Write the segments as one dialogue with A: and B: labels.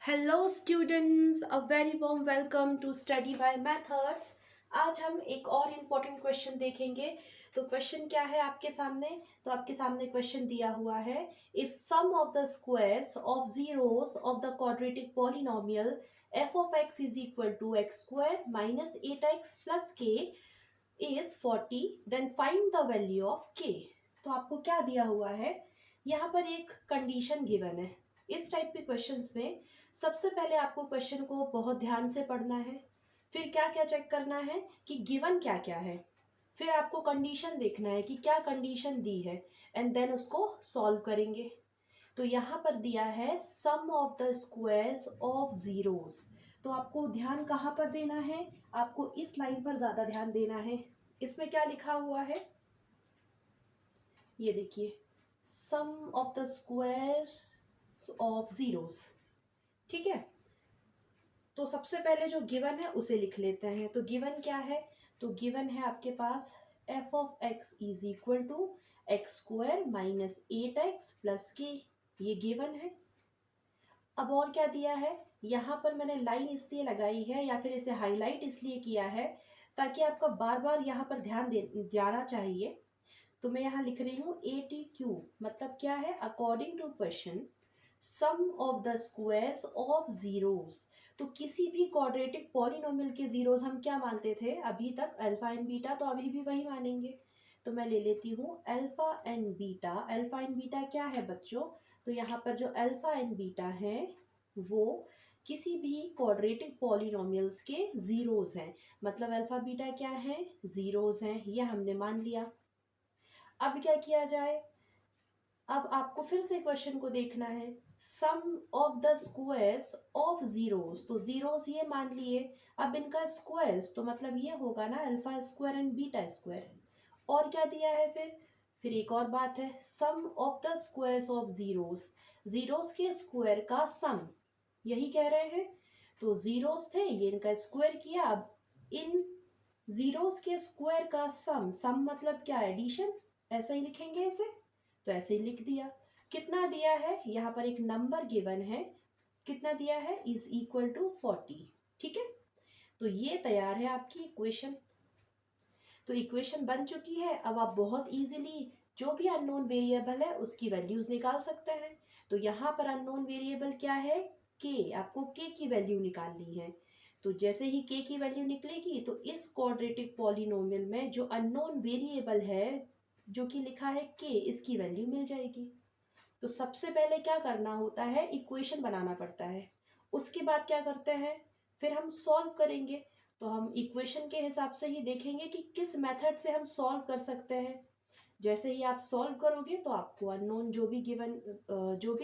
A: Hello students, a very warm welcome to study by methods. आज हम एक और इम्पोर्टेंट क्वेश्चन देखेंगे। तो क्वेश्चन क्या है आपके सामने? तो आपके सामने क्वेश्चन दिया हुआ है, if sum of the squares of zeros of the quadratic polynomial F of X is equal to X square minus 8x plus K is 40, then find the value of K. तो आपको क्या दिया हुआ है? यहाँ पर एक कंडीशन गिवन है। इस टाइप के क्वेश्चंस में सबसे पहले आपको क्वेश्चन को बहुत ध्यान से पढ़ना है, फिर क्या क्या चेक करना है कि गिवन क्या क्या है, फिर आपको कंडीशन देखना है कि क्या कंडीशन दी है, एंड देन उसको सॉल्व करेंगे। तो यहाँ पर दिया है sum of the squares of zeros. तो आपको ध्यान कहाँ पर देना है? आपको इस लाइन पर ज़्यादा ध्यान देना है। इसमें क्या लिखा हुआ है ये देखिए, sum of the squares of zeros. ठीक है, तो सबसे पहले जो गिवन है उसे लिख लेते हैं। तो गिवन क्या है? तो गिवन है आपके पास F of X is equal to X square minus 8x plus K, ये गिवन है। अब और क्या दिया है? यहाँ पर मैंने लाइन इसलिए लगाई है या फिर इसे हाईलाइट इसलिए किया है ताकि आपका बार बार यहाँ पर ध्यान जाना चाहिए। तो मैं यहाँ लिख रही हूँ ए टी क्यू, मतलब क्या है? According to question sum of the squares of zeros. तो किसी भी क्वाड्रेटिक पॉलिनोमियल के जीरोस हम क्या मानते थे अभी तक? अल्फा एंड बीटा, तो अभी भी वही मानेंगे। तो मैं ले लेती हूँ alpha and beta. Alpha and beta क्या है बच्चों? तो यहाँ पर जो अल्फा एंड बीटा है वो किसी भी क्वाड्रेटिक पॉलिनोमियल्स के जीरोस हैं। मतलब अल्फा बीटा क्या है? जीरोस हैं, ये हमने मान लिया। अब क्या किया जाए? अब आपको फिर से क्वेश्चन को देखना है, sum of the squares of zeros. तो जीरोस ये मान लिए, अब इनका स्क्वायर्स तो मतलब ये होगा ना alpha square and beta square. और क्या दिया है फिर एक और बात है, sum of the squares of zeros. Zeros के स्क्वायर का सम, यही कह रहे हैं। तो जीरोस थे, ये इनका स्क्वायर किया। अब इन जीरोस के स्क्वायर का सम, सम मतलब क्या? एडिशन। ऐसा ही लिखेंगे इसे, तो ऐसे ही लिख दिया। कितना दिया है? यहाँ पर एक नंबर गिवन है, कितना दिया है? Is equal to 40। ठीक है, तो ये तैयार है आपकी इक्वेशन। तो इक्वेशन बन चुकी है। अब आप बहुत इजीली जो भी अननोन वेरिएबल है उसकी वैल्यूज निकाल सकते हैं। तो यहाँ पर अननोन वेरिएबल क्या है? के। आपको के की वैल्यू निकालनी है। तो जैसे ही के की वैल्यू निकलेगी तो इस क्वाड्रेटिक पॉलिनोमियल में जो अननोन वेरिएबल है जो कि लिखा है के, इसकी वैल्यू मिल जाएगी। तो सबसे पहले क्या करना होता है? इक्वेशन बनाना पड़ता है। उसके बाद क्या करते हैं? फिर हम सॉल्व करेंगे। तो हम इक्वेशन के हिसाब से ही देखेंगे कि किस मेथड से हम सॉल्व कर सकते हैं। जैसे ही आप सॉल्व करोगे तो आपको अननोन जो भी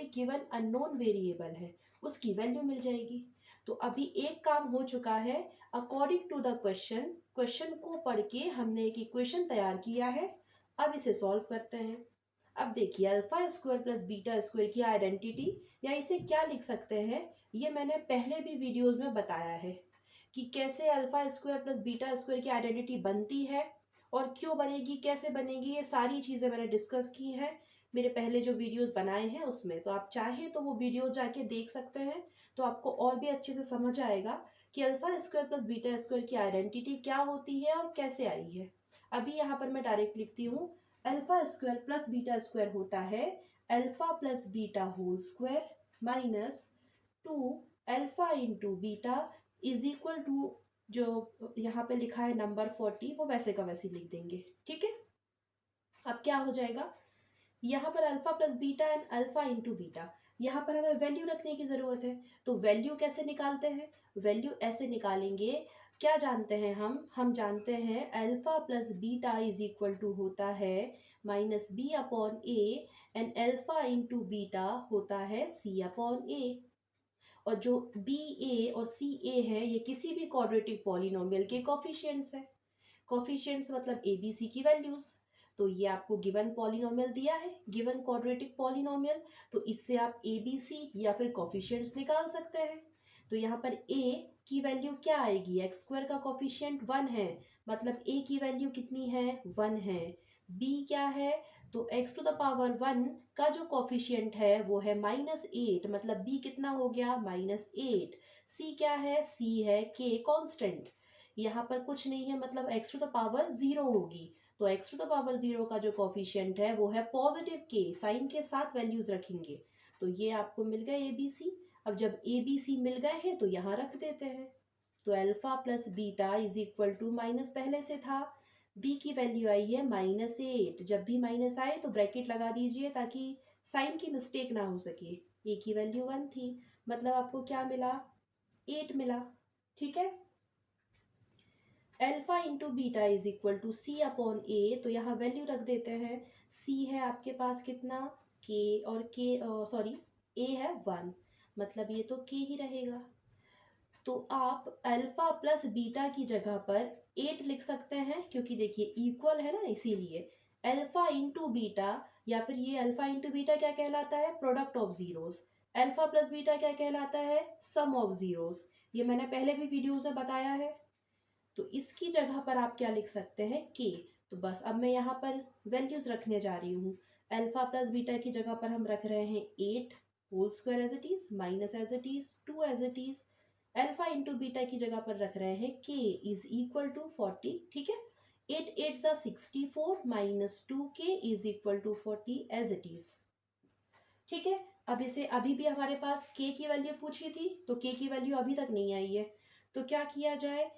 A: गिवन अननोन वेरिएबल है उसकी वैल्यू मिल जाएगी। तो अभी एक काम हो चुका है। According to the question, question को पढ़ के हमने एक इक्वेशन तैयार किया है। अब इसे सॉल्व करते हैं। अब देखिए, alpha square plus beta square की आइडेंटिटी, या इसे क्या लिख सकते हैं, ये मैंने पहले भी वीडियोस में बताया है कि कैसे alpha square plus beta square की आइडेंटिटी बनती है और क्यों बनेगी, कैसे बनेगी, ये सारी चीज़ें मैंने डिस्कस की हैं मेरे पहले जो वीडियोस बनाए हैं उसमें। तो आप चाहें तो वो वीडियोस जाके देख सकते हैं, तो आपको और भी अच्छे से समझ आएगा कि alpha square plus beta square की आइडेंटिटी क्या होती है और कैसे आई है। अभी यहाँ पर मैं डायरेक्ट लिखती हूँ, alpha square plus beta square होता है alpha plus beta whole square minus 2 alpha into beta is equal to, जो यहाँ पे लिखा है नंबर 40 वो वैसे का वैसे लिख देंगे। ठीक है, अब क्या हो जाएगा? यहाँ पर alpha plus beta and alpha into beta, यहाँ पर हमें वैल्यू रखने की जरूरत है। तो वैल्यू कैसे निकालते हैं? वैल्यू ऐसे निकालेंगे, क्या जानते हैं हम जानते हैं alpha plus beta is equal to होता है minus B upon A, and alpha into beta होता है सी अपॉन ए। और जो बी ए और सी ए है ये किसी भी क्वाड्रेटिक पॉलिनोमियल के कोफिशिएंट्स हैं। कोफिशिएंट्स मतलब ए बी सी की वैल्यूज। तो ये आपको गिवन पॉलिनोमियल दिया है, गिवन क्वाड्रेटिक पॉलिनोमियल, तो इससे आप ए बी सी या फिर कोफिशिएंट्स निकाल सकते हैं। तो यहाँ पर ए की वैल्यू क्या आएगी? एक्स स्क्वायर का कोफिशिएंट 1 है, मतलब ए की वैल्यू कितनी है? 1 है। बी क्या है? तो x टू द पावर 1 का जो कॉफिशिएंट है वो है -8, मतलब b कितना हो गया -8। c क्या है, c है k कांस्टेंट, यहाँ पर कुछ नहीं है मतलब x टू द पावर 0 होगी। तो x टू द पावर 0 का जो कॉफिशिएंट है वो है पॉजिटिव k, साइन के साथ वैल्यूज रखेंगे। तो ये आपको मिल गए ए बी सी। अब जब ए बी सी मिल गए हैं तो यहाँ रख देते हैं। तो alpha plus beta is equal to minus पहले से था, b की वैल्यू आई है -8। जब भी माइनस आए तो ब्रैकेट लगा दीजिए ताकि साइन की मिस्टेक ना हो सके। a की वैल्यू 1 थी, मतलब आपको क्या मिला 8 मिला। ठीक है, alpha into beta is equal to C upon A, तो यहाँ वैल्यू रख देते हैं। c है आपके पास कितना k, और k सॉरी a है 1, मतलब ये तो k ही रहेगा। तो आप अल्फा प्लस बीटा की जगह पर 8 लिख सकते हैं, क्योंकि देखिए इक्वल है ना, इसीलिए अल्फा इंटू बीटा, या फिर ये अल्फा इंटू बीटा क्या कहलाता है, product of zeros. Alpha plus beta क्या कहलाता है, सम ऑफ जीरोस। ये मैंने पहले भी वीडियोस में बताया है। तो इसकी जगह पर आप क्या लिख सकते हैं, के। तो बस अब मैं यहाँ पर वैल्यूज रखने जा रही हूँ। अल्फा प्लस बीटा की जगह पर हम रख रहे हैं 8 whole square as it is, minus as it is, 2 as it is. Alpha into beta की जगह पर रख रहे हैं k इज इक्वल टू 40। ठीक है, 8 8 जा 64 minus 2k is equal to 40 as it is. ठीक है, अब इसे अभी भी हमारे पास k की वैल्यू पूछी थी, तो k की वैल्यू अभी तक नहीं आई है। तो क्या किया जाए,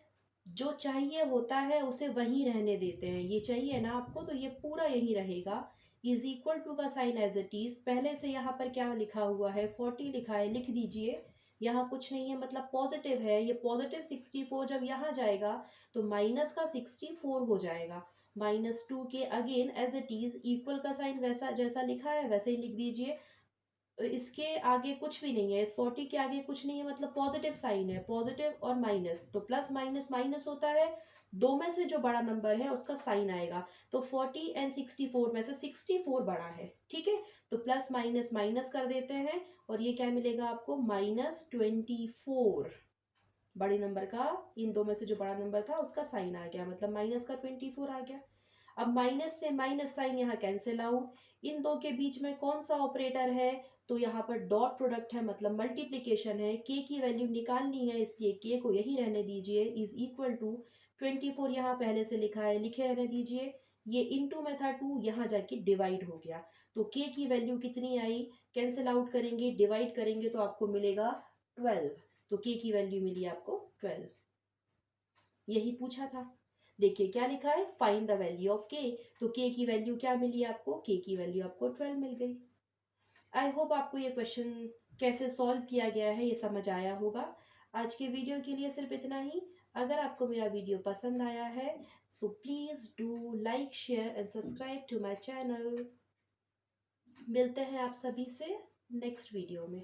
A: जो चाहिए होता है उसे वहीं रहने देते हैं। ये चाहिए ना आपको, तो ये पूरा यहीं रहेगा। इज इक्वल टू का साइन एज इट इज, पहले से यहाँ पर क्या लिखा हुआ है 40 लिखा है, लिख दीजिए। यहाँ कुछ नहीं है मतलब पॉजिटिव है, ये पॉजिटिव 64 जब यहाँ जाएगा तो माइनस का 64 हो जाएगा। -2 के again as it is, equal का साइन वैसा जैसा लिखा है वैसे ही लिख दीजिए। इसके आगे कुछ भी नहीं है, इस 40 के आगे कुछ नहीं है, मतलब पॉजिटिव साइन है, पॉजिटिव और माइनस, तो प्लस माइनस माइनस होता है, दो में से जो बड़ा नंबर है उसका साइन आएगा। तो 40 एंड 64 में से 64 बड़ा है। ठीक है, तो प्लस माइनस माइनस कर देते हैं, और ये क्या मिलेगा आपको -24। बड़े नंबर का, इन दो में से जो बड़ा नंबर था उसका साइन आ गया, मतलब माइनस का 24 आ गया। अब माइनस से माइनस साइन यहाँ कैंसिल आउट। इन दो के बीच में कौन सा ऑपरेटर है, तो यहाँ पर डॉट प्रोडक्ट है, मतलब मल्टीप्लिकेशन है। के की वैल्यू निकालनी है, इसलिए के को यही रहने दीजिए। इज इक्वल टू 24 यहाँ पहले से लिखा है, लिखे रहने दीजिए। ये इनटू में था 2, यहाँ जाके डिवाइड हो गया। तो के की वैल्यू कितनी आई, कैंसिल आउट करेंगे, डिवाइड करेंगे तो आपको मिलेगा 12। तो के की वैल्यू मिली आपको 12, यही पूछा था। देखिए क्या लिखा है, find the value of K. तो के की वैल्यू क्या मिली आपको, के की वैल्यू आपको 12 मिल गई। आई होप आपको ये क्वेश्चन कैसे सॉल्व किया गया है ये समझ आया होगा। आज के वीडियो के लिए सिर्फ इतना ही। अगर आपको मेरा वीडियो पसंद आया है so please do like, share and subscribe to my channel. मिलते हैं आप सभी से नेक्स्ट वीडियो में।